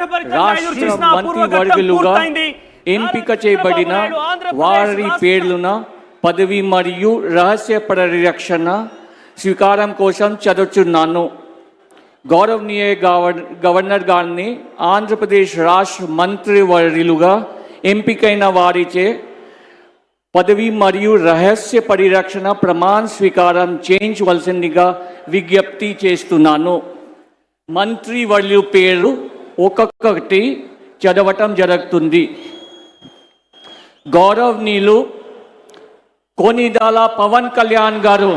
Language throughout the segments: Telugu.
రాష్ట్ర మంత్రివర్గులుగా ఎంపిక చేయబడిన వారి పేర్లున పదవి మరియు రహస్య పరిరక్షణ స్వీకారం కోసం చదువుతున్నాను. గౌరవనీయ గవర్నర్ గారిని ఆంధ్రప్రదేశ్ రాష్ట్ర మంత్రివర్యులుగా ఎంపికైన వారిచే పదవి మరియు రహస్య పరిరక్షణ ప్రమాణ స్వీకారం చేయించవలసిందిగా విజ్ఞప్తి చేస్తున్నాను. మంత్రివర్యుల పేరు ఒక్కొక్కటి చదవటం జరుగుతుంది. గౌరవనీయులు కొనిదెల పవన్ కళ్యాణ్ గారు,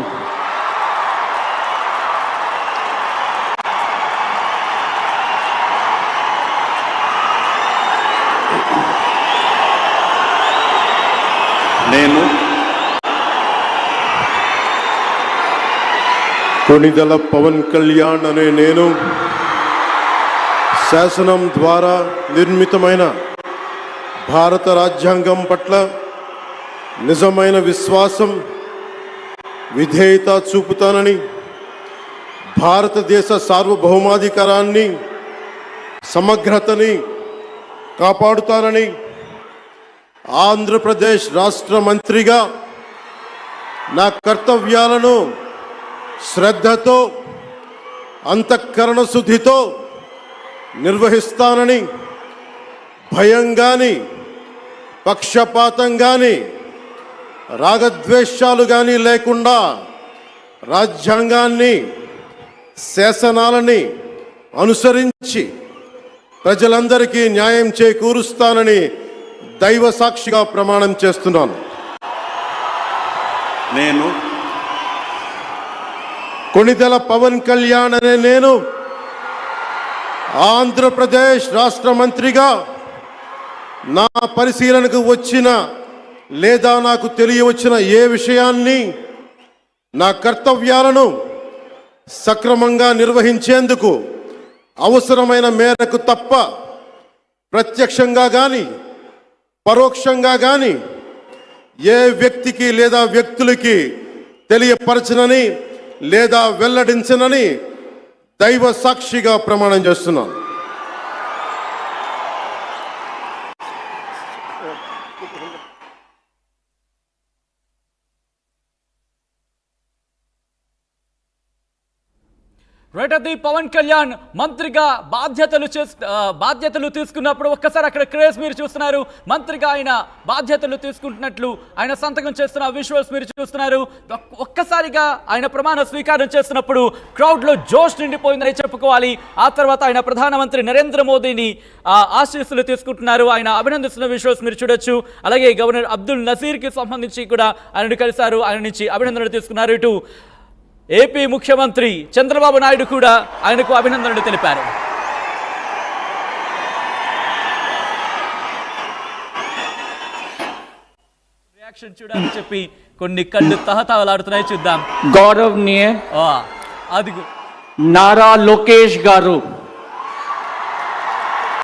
నేను కొనిదెల పవన్ కళ్యాణ్ అనే నేను శాసనం ద్వారా నిర్మితమైన భారత రాజ్యాంగం పట్ల నిజమైన విశ్వాసం, విధేయత చూపుతానని, భారతదేశ సార్వభౌమాధికారాన్ని, సమగ్రతని కాపాడుతానని, ఆంధ్రప్రదేశ్ రాష్ట్ర మంత్రిగా నా కర్తవ్యాలను శ్రద్ధతో, అంతఃకరణ శుద్ధితో నిర్వహిస్తానని, భయం కానీ, పక్షపాతం కానీ, రాగద్వేషాలు కానీ లేకుండా రాజ్యాంగాన్ని, శాసనాలని అనుసరించి ప్రజలందరికీ న్యాయం చేకూరుస్తానని దైవ సాక్షిగా ప్రమాణం చేస్తున్నాను. నేను కొనిదెల పవన్ కళ్యాణ్ అనే నేను ఆంధ్రప్రదేశ్ రాష్ట్ర మంత్రిగా నా పరిశీలనకు వచ్చిన లేదా నాకు తెలియవచ్చిన ఏ విషయాన్ని, నా కర్తవ్యాలను సక్రమంగా నిర్వహించేందుకు అవసరమైన మేరకు తప్ప ప్రత్యక్షంగా కానీ పరోక్షంగా కానీ ఏ వ్యక్తికి లేదా వ్యక్తులకి తెలియపరచనని లేదా వెల్లడించనని దైవ సాక్షిగా ప్రమాణం చేస్తున్నాను. రైట్, అది పవన్ కళ్యాణ్ మంత్రిగా బాధ్యతలు తీసుకున్నప్పుడు ఒక్కసారి అక్కడ క్రేజ్ మీరు చూస్తున్నారు. మంత్రిగా ఆయన బాధ్యతలు తీసుకుంటున్నట్లు ఆయన సంతకం చేస్తున్న విజువల్స్ మీరు చూస్తున్నారు. ఒక్కసారిగా ఆయన ప్రమాణ స్వీకారం చేస్తున్నప్పుడు క్రౌడ్లో జోష్ నిండిపోయిందని చెప్పుకోవాలి. ఆ తర్వాత ఆయన ప్రధానమంత్రి నరేంద్ర మోదీని ఆశీస్సులు తీసుకుంటున్నారు. ఆయన అభినందిస్తున్న విజువల్స్ మీరు చూడొచ్చు. అలాగే గవర్నర్ అబ్దుల్ నజీర్కి సంబంధించి కూడా ఆయనను కలిశారు, ఆయన నుంచి అభినందనలు తీసుకున్నారు. ఇటు ఏపీ ముఖ్యమంత్రి చంద్రబాబు నాయుడు కూడా ఆయనకు అభినందనలు తెలిపారు. రియాక్షన్ చూడాలని చెప్పి కొన్ని కళ్ళు తహతహలాడుతున్నాయి, చూద్దాం. గౌరవనీయ అది నారా లోకేష్ గారు,